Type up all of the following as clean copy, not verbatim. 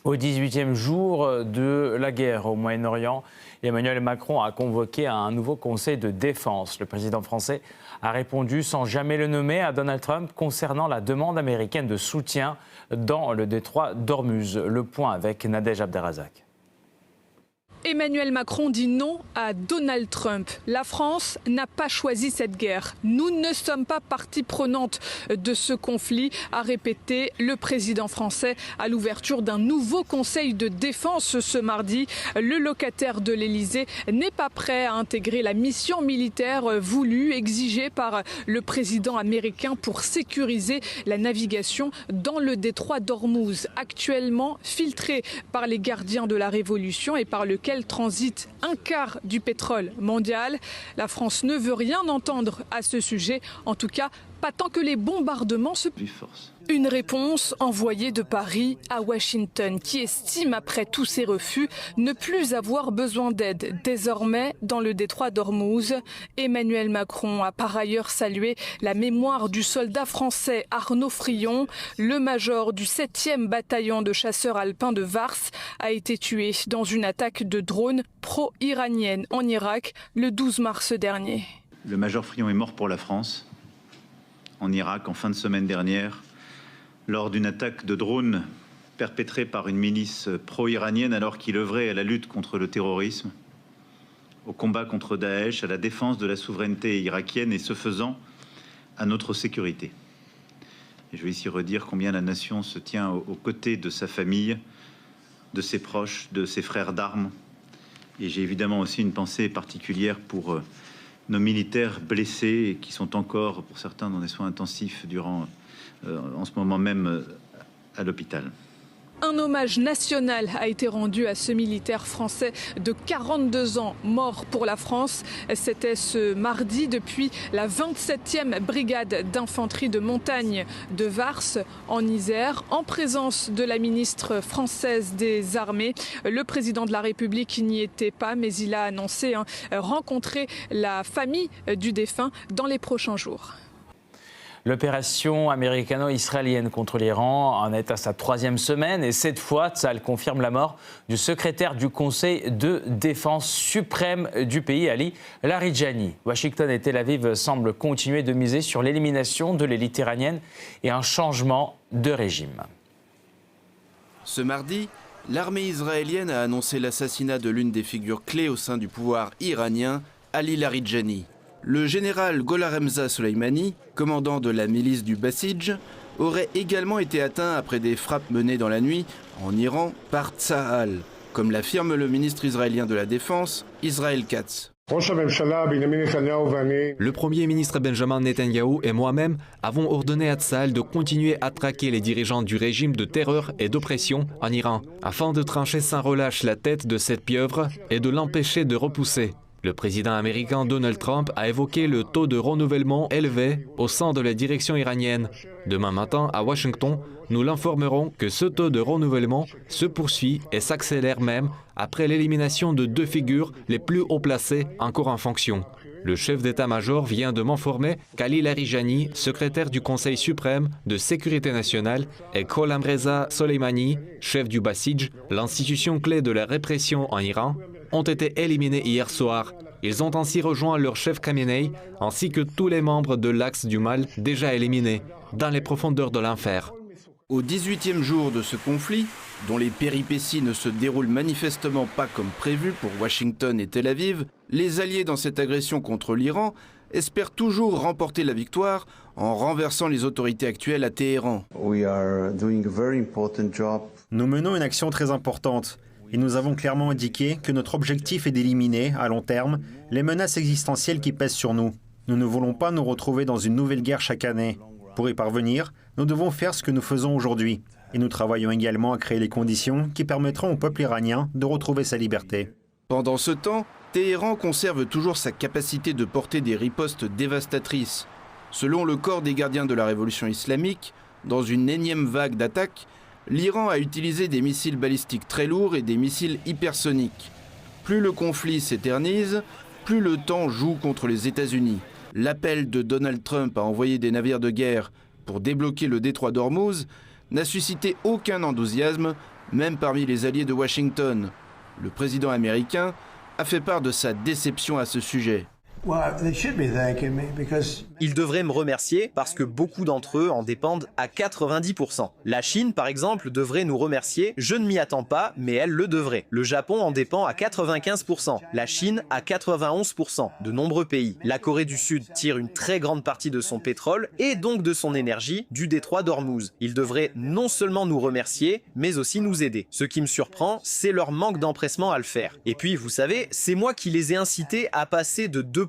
Au 18e jour de la guerre au Moyen-Orient, Emmanuel Macron a convoqué un nouveau conseil de défense. Le président français a répondu sans jamais le nommer à Donald Trump concernant la demande américaine de soutien dans le détroit d'Ormuz. Le point avec Nadège Abderrazak. Emmanuel Macron dit non à Donald Trump. La France n'a pas choisi cette guerre. Nous ne sommes pas partie prenante de ce conflit, a répété le président français à l'ouverture d'un nouveau conseil de défense ce mardi. Le locataire de l'Elysée n'est pas prêt à intégrer la mission militaire voulue, exigée par le président américain pour sécuriser la navigation dans le détroit d'Ormuz, actuellement filtré par les gardiens de la Révolution et par lequel transite un quart du pétrole mondial. La France ne veut rien entendre à ce sujet, en tout cas pas tant que les bombardements se... Une réponse envoyée de Paris à Washington qui estime après tous ces refus ne plus avoir besoin d'aide. Désormais, dans le détroit d'Ormuz, Emmanuel Macron a par ailleurs salué la mémoire du soldat français Arnaud Frion. Le major du 7e bataillon de chasseurs alpins de Vars a été tué dans une attaque de drone pro-iranienne en Irak le 12 mars dernier. Le major Frion est mort pour la France en Irak en fin de semaine dernière, lors d'une attaque de drone perpétrée par une milice pro-iranienne alors qu'il œuvrait à la lutte contre le terrorisme, au combat contre Daesh, à la défense de la souveraineté irakienne et ce faisant à notre sécurité. Et je vais ici redire combien la nation se tient aux côtés de sa famille, de ses proches, de ses frères d'armes. Et j'ai évidemment aussi une pensée particulière pour nos militaires blessés et qui sont encore, pour certains, dans des soins intensifs en ce moment même à l'hôpital. Un hommage national a été rendu à ce militaire français de 42 ans mort pour la France. C'était ce mardi depuis la 27e brigade d'infanterie de montagne de Vars en Isère, en présence de la ministre française des Armées. Le président de la République n'y était pas, mais il a annoncé rencontrer la famille du défunt dans les prochains jours. L'opération américano-israélienne contre l'Iran en est à sa 3e semaine et cette fois, Tsahal confirme la mort du secrétaire du Conseil de défense suprême du pays, Ali Larijani. Washington et Tel Aviv semblent continuer de miser sur l'élimination de l'élite iranienne et un changement de régime. Ce mardi, l'armée israélienne a annoncé l'assassinat de l'une des figures clés au sein du pouvoir iranien, Ali Larijani. Le général Golaremza Soleimani, commandant de la milice du Basij, aurait également été atteint après des frappes menées dans la nuit en Iran par Tsahal, comme l'affirme le ministre israélien de la Défense, Israël Katz. Le Premier ministre Benjamin Netanyahou et moi-même avons ordonné à Tsahal de continuer à traquer les dirigeants du régime de terreur et d'oppression en Iran, afin de trancher sans relâche la tête de cette pieuvre et de l'empêcher de repousser. Le président américain Donald Trump a évoqué le taux de renouvellement élevé au sein de la direction iranienne. Demain matin, à Washington, nous l'informerons que ce taux de renouvellement se poursuit et s'accélère même après l'élimination de 2 figures les plus haut placées encore en fonction. Le chef d'état-major vient de m'informer qu'Ali Larijani, secrétaire du Conseil suprême de sécurité nationale, et Gholamreza Soleimani, chef du Basij, l'institution clé de la répression en Iran, ont été éliminés hier soir. Ils ont ainsi rejoint leur chef Khamenei, ainsi que tous les membres de l'Axe du Mal déjà éliminés, dans les profondeurs de l'enfer. Au 18e jour de ce conflit, dont les péripéties ne se déroulent manifestement pas comme prévu pour Washington et Tel Aviv, les alliés dans cette agression contre l'Iran espèrent toujours remporter la victoire en renversant les autorités actuelles à Téhéran. Nous menons une action très importante et nous avons clairement indiqué que notre objectif est d'éliminer, à long terme, les menaces existentielles qui pèsent sur nous. Nous ne voulons pas nous retrouver dans une nouvelle guerre chaque année. Pour y parvenir, nous devons faire ce que nous faisons aujourd'hui. Et nous travaillons également à créer les conditions qui permettront au peuple iranien de retrouver sa liberté. Pendant ce temps, Téhéran conserve toujours sa capacité de porter des ripostes dévastatrices. Selon le corps des gardiens de la révolution islamique, dans une énième vague d'attaques, l'Iran a utilisé des missiles balistiques très lourds et des missiles hypersoniques. Plus le conflit s'éternise, plus le temps joue contre les États-Unis. L'appel de Donald Trump à envoyer des navires de guerre pour débloquer le détroit d'Ormuz n'a suscité aucun enthousiasme même parmi les alliés de Washington. Le président américain a fait part de sa déception à ce sujet. Ils devraient me remercier parce que beaucoup d'entre eux en dépendent à 90%. La Chine, par exemple, devrait nous remercier. Je ne m'y attends pas, mais elle le devrait. Le Japon en dépend à 95%. La Chine à 91%. De nombreux pays. La Corée du Sud tire une très grande partie de son pétrole et donc de son énergie du détroit d'Ormuz. Ils devraient non seulement nous remercier, mais aussi nous aider. Ce qui me surprend, c'est leur manque d'empressement à le faire. Et puis, vous savez, c'est moi qui les ai incités à passer de 2%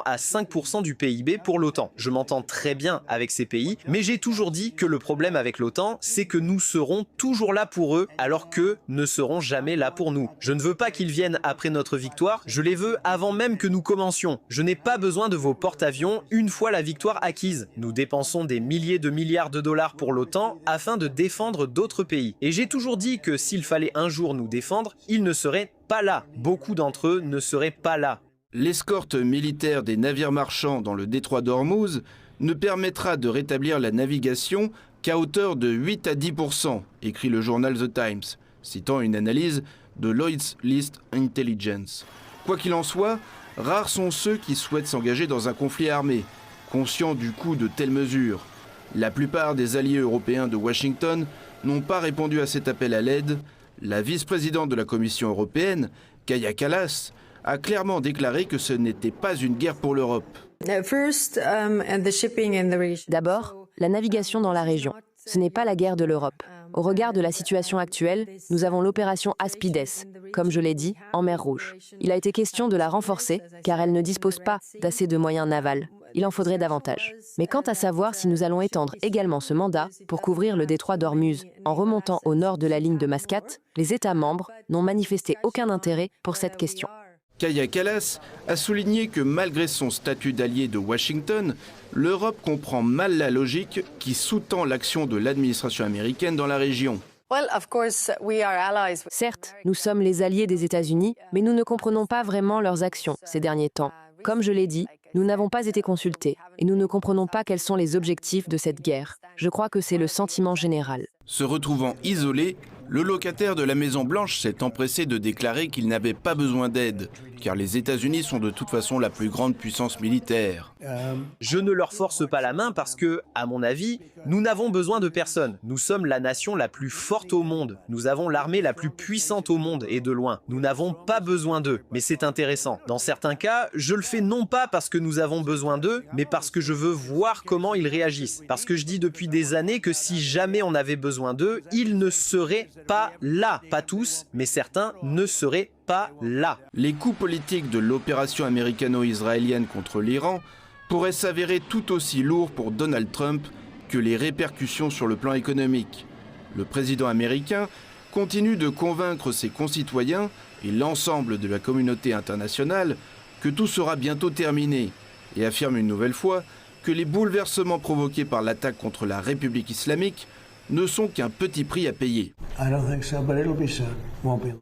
à 5% du PIB pour l'OTAN. Je m'entends très bien avec ces pays, mais j'ai toujours dit que le problème avec l'OTAN, c'est que nous serons toujours là pour eux, alors qu'eux ne seront jamais là pour nous. Je ne veux pas qu'ils viennent après notre victoire, je les veux avant même que nous commencions. Je n'ai pas besoin de vos porte-avions une fois la victoire acquise. Nous dépensons des milliers de milliards de dollars pour l'OTAN afin de défendre d'autres pays. Et j'ai toujours dit que s'il fallait un jour nous défendre, ils ne seraient pas là. Beaucoup d'entre eux ne seraient pas là. L'escorte militaire des navires marchands dans le détroit d'Ormuz ne permettra de rétablir la navigation qu'à hauteur de 8 à 10%, écrit le journal The Times, citant une analyse de Lloyd's List Intelligence. Quoi qu'il en soit, rares sont ceux qui souhaitent s'engager dans un conflit armé, conscients du coût de telles mesures. La plupart des alliés européens de Washington n'ont pas répondu à cet appel à l'aide. La vice-présidente de la Commission européenne, Kaja Kallas, a clairement déclaré que ce n'était pas une guerre pour l'Europe. D'abord, la navigation dans la région. Ce n'est pas la guerre de l'Europe. Au regard de la situation actuelle, nous avons l'opération Aspides, comme je l'ai dit, en mer Rouge. Il a été question de la renforcer, car elle ne dispose pas d'assez de moyens navals. Il en faudrait davantage. Mais quant à savoir si nous allons étendre également ce mandat pour couvrir le détroit d'Ormuz en remontant au nord de la ligne de Mascate, les États membres n'ont manifesté aucun intérêt pour cette question. Kaja Kallas a souligné que malgré son statut d'allié de Washington, l'Europe comprend mal la logique qui sous-tend l'action de l'administration américaine dans la région. Certes, nous sommes les alliés des États-Unis, mais nous ne comprenons pas vraiment leurs actions ces derniers temps. Comme je l'ai dit, nous n'avons pas été consultés et nous ne comprenons pas quels sont les objectifs de cette guerre. Je crois que c'est le sentiment général. Se retrouvant isolé, le locataire de la Maison-Blanche s'est empressé de déclarer qu'il n'avait pas besoin d'aide, car les États-Unis sont de toute façon la plus grande puissance militaire. Je ne leur force pas la main parce que, à mon avis, nous n'avons besoin de personne. Nous sommes la nation la plus forte au monde. Nous avons l'armée la plus puissante au monde et de loin. Nous n'avons pas besoin d'eux. Mais c'est intéressant. Dans certains cas, je le fais non pas parce que nous avons besoin d'eux, mais parce que je veux voir comment ils réagissent. Parce que je dis depuis des années que si jamais on avait besoin d'eux, ils ne seraient pas là. Pas tous, mais certains ne seraient pas là. Les coups politiques de l'opération américano-israélienne contre l'Iran pourraient s'avérer tout aussi lourds pour Donald Trump que les répercussions sur le plan économique. Le président américain continue de convaincre ses concitoyens et l'ensemble de la communauté internationale que tout sera bientôt terminé et affirme une nouvelle fois que les bouleversements provoqués par l'attaque contre la République islamique ne sont qu'un petit prix à payer.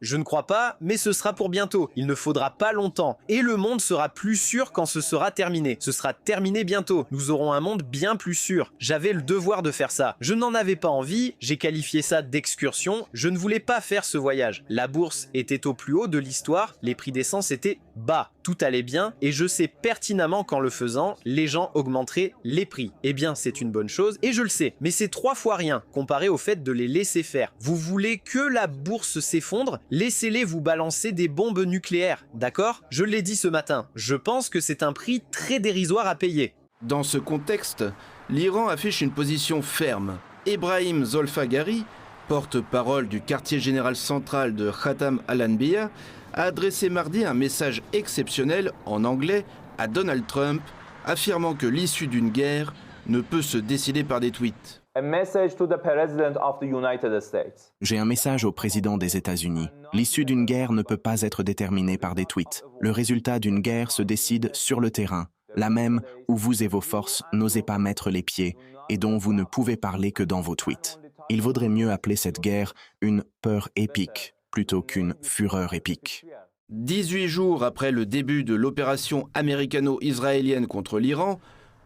Je ne crois pas, mais ce sera pour bientôt. Il ne faudra pas longtemps. Et le monde sera plus sûr quand ce sera terminé. Ce sera terminé bientôt. Nous aurons un monde bien plus sûr. J'avais le devoir de faire ça. Je n'en avais pas envie, j'ai qualifié ça d'excursion. Je ne voulais pas faire ce voyage. La bourse était au plus haut de l'histoire, les prix d'essence étaient bas. Tout allait bien et je sais pertinemment qu'en le faisant, les gens augmenteraient les prix. Eh bien, c'est une bonne chose et je le sais. Mais c'est 3 fois rien comparé au fait de les laisser faire. Vous voulez que la bourse s'effondre? Laissez-les vous balancer des bombes nucléaires, d'accord? Je l'ai dit ce matin. Je pense que c'est un prix très dérisoire à payer. Dans ce contexte, l'Iran affiche une position ferme. Ebrahim Zolfaghari, porte-parole du quartier général central de Khatam al-Anbiya, a adressé mardi un message exceptionnel en anglais à Donald Trump, affirmant que l'issue d'une guerre ne peut se décider par des tweets. J'ai un message au président des États-Unis. L'issue d'une guerre ne peut pas être déterminée par des tweets. Le résultat d'une guerre se décide sur le terrain, là même où vous et vos forces n'osez pas mettre les pieds et dont vous ne pouvez parler que dans vos tweets. Il vaudrait mieux appeler cette guerre une peur épique plutôt qu'une fureur épique. 18 jours après le début de l'opération américano-israélienne contre l'Iran,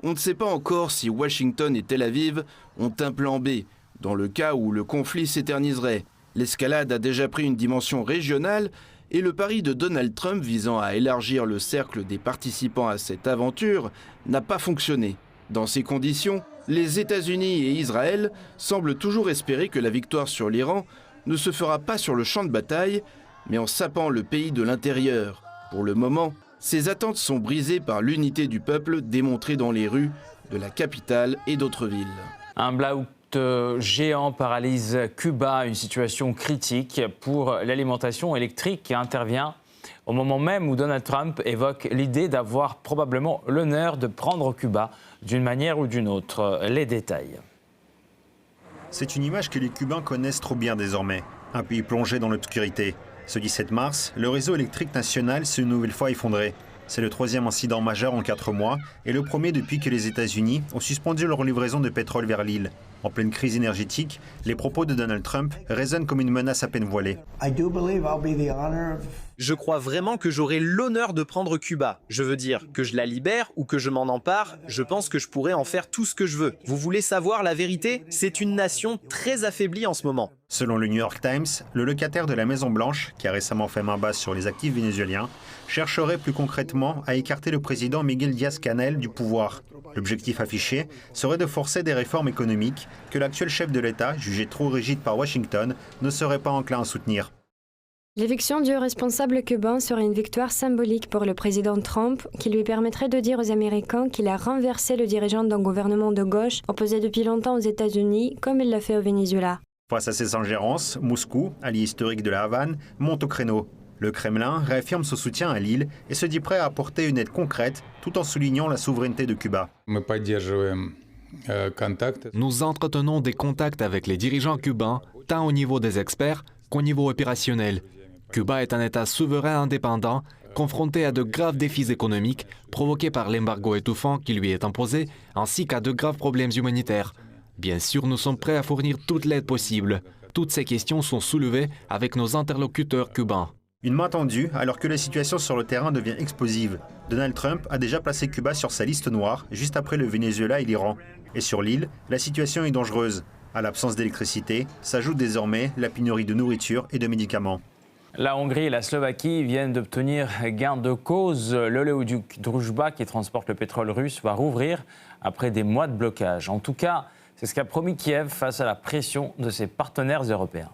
on ne sait pas encore si Washington et Tel Aviv ont un plan B, dans le cas où le conflit s'éterniserait. L'escalade a déjà pris une dimension régionale et le pari de Donald Trump visant à élargir le cercle des participants à cette aventure n'a pas fonctionné. Dans ces conditions, les États-Unis et Israël semblent toujours espérer que la victoire sur l'Iran ne se fera pas sur le champ de bataille, mais en sapant le pays de l'intérieur. Pour le moment, ces attentes sont brisées par l'unité du peuple démontrée dans les rues de la capitale et d'autres villes. Un blackout géant paralyse Cuba, une situation critique pour l'alimentation électrique qui intervient au moment même où Donald Trump évoque l'idée d'avoir probablement l'honneur de prendre Cuba d'une manière ou d'une autre. Les détails. C'est une image que les Cubains connaissent trop bien désormais. Un pays plongé dans l'obscurité. Ce 17 mars, le réseau électrique national s'est une nouvelle fois effondré. C'est le 3e incident majeur en 4 mois et le premier depuis que les États-Unis ont suspendu leur livraison de pétrole vers l'île. En pleine crise énergétique, les propos de Donald Trump résonnent comme une menace à peine voilée. Je crois vraiment que j'aurai l'honneur de prendre Cuba. Je veux dire, que je la libère ou que je m'en empare, je pense que je pourrais en faire tout ce que je veux. Vous voulez savoir la vérité? C'est une nation très affaiblie en ce moment. Selon le New York Times, le locataire de la Maison-Blanche, qui a récemment fait main basse sur les actifs vénézuéliens, chercherait plus concrètement à écarter le président Miguel Díaz-Canel du pouvoir. L'objectif affiché serait de forcer des réformes économiques que l'actuel chef de l'État, jugé trop rigide par Washington, ne serait pas enclin à soutenir. L'éviction du responsable cubain serait une victoire symbolique pour le président Trump qui lui permettrait de dire aux Américains qu'il a renversé le dirigeant d'un gouvernement de gauche opposé depuis longtemps aux États-Unis comme il l'a fait au Venezuela. Face à ces ingérences, Moscou, allié historique de la Havane, monte au créneau. Le Kremlin réaffirme son soutien à l'île et se dit prêt à apporter une aide concrète tout en soulignant la souveraineté de Cuba. Nous entretenons des contacts avec les dirigeants cubains, tant au niveau des experts qu'au niveau opérationnel. Cuba est un État souverain indépendant, confronté à de graves défis économiques provoqués par l'embargo étouffant qui lui est imposé, ainsi qu'à de graves problèmes humanitaires. Bien sûr, nous sommes prêts à fournir toute l'aide possible. Toutes ces questions sont soulevées avec nos interlocuteurs cubains. Une main tendue alors que la situation sur le terrain devient explosive. Donald Trump a déjà placé Cuba sur sa liste noire, juste après le Venezuela et l'Iran. Et sur l'île, la situation est dangereuse. À l'absence d'électricité, s'ajoute désormais la pénurie de nourriture et de médicaments. La Hongrie et la Slovaquie viennent d'obtenir gain de cause. L'oléoduc Druzhba, qui transporte le pétrole russe, va rouvrir après des mois de blocage. En tout cas, c'est ce qu'a promis Kiev face à la pression de ses partenaires européens.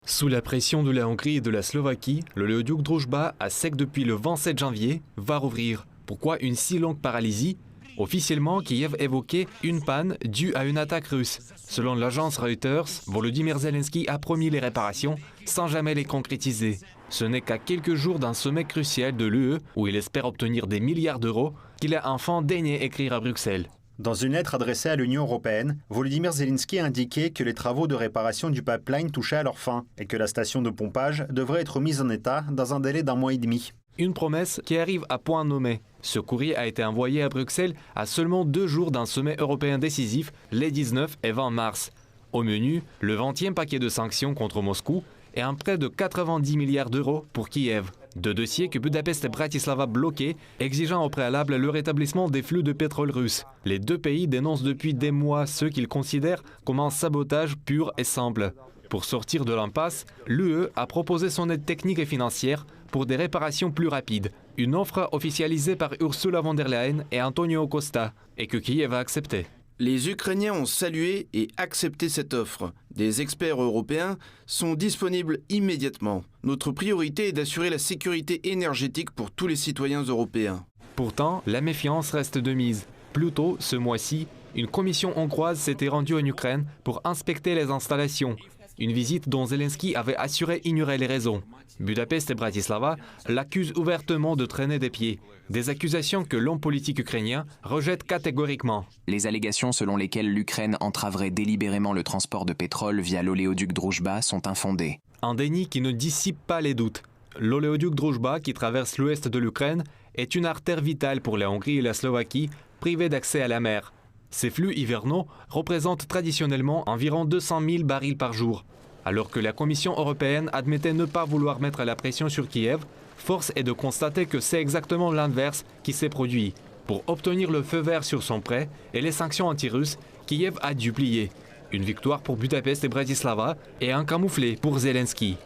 Sous la pression de la Hongrie et de la Slovaquie, l'oléoduc Druzhba, à sec depuis le 27 janvier, va rouvrir. Pourquoi une si longue paralysie? Officiellement, Kiev évoquait une panne due à une attaque russe. Selon l'agence Reuters, Volodymyr Zelensky a promis les réparations sans jamais les concrétiser. Ce n'est qu'à quelques jours d'un sommet crucial de l'UE, où il espère obtenir des milliards d'euros, qu'il a enfin daigné écrire à Bruxelles. Dans une lettre adressée à l'Union européenne, Volodymyr Zelensky a indiqué que les travaux de réparation du pipeline touchaient à leur fin et que la station de pompage devrait être mise en état dans un délai d'1 mois et demi. Une promesse qui arrive à point nommé. Ce courrier a été envoyé à Bruxelles à seulement 2 jours d'un sommet européen décisif, les 19 et 20 mars. Au menu, le 20e paquet de sanctions contre Moscou et un prêt de 90 milliards d'euros pour Kiev. 2 dossiers que Budapest et Bratislava bloquaient, exigeant au préalable le rétablissement des flux de pétrole russe. Les 2 pays dénoncent depuis des mois ce qu'ils considèrent comme un sabotage pur et simple. Pour sortir de l'impasse, l'UE a proposé son aide technique et financière pour des réparations plus rapides. Une offre officialisée par Ursula von der Leyen et Antonio Costa, et que Kiev a accepté. Les Ukrainiens ont salué et accepté cette offre. Des experts européens sont disponibles immédiatement. Notre priorité est d'assurer la sécurité énergétique pour tous les citoyens européens. Pourtant, la méfiance reste de mise. Plus tôt, ce mois-ci, une commission hongroise s'était rendue en Ukraine pour inspecter les installations. Une visite dont Zelensky avait assuré ignorer les raisons. Budapest et Bratislava l'accusent ouvertement de traîner des pieds. Des accusations que l'homme politique ukrainien rejette catégoriquement. Les allégations selon lesquelles l'Ukraine entraverait délibérément le transport de pétrole via l'oléoduc Druzhba sont infondées. Un déni qui ne dissipe pas les doutes. L'oléoduc Druzhba, qui traverse l'ouest de l'Ukraine, est une artère vitale pour la Hongrie et la Slovaquie, privées d'accès à la mer. Ces flux hivernaux représentent traditionnellement environ 200 000 barils par jour. Alors que la Commission européenne admettait ne pas vouloir mettre la pression sur Kiev, force est de constater que c'est exactement l'inverse qui s'est produit. Pour obtenir le feu vert sur son prêt et les sanctions anti-russes, Kiev a dû plier. Une victoire pour Budapest et Bratislava et un camouflé pour Zelensky.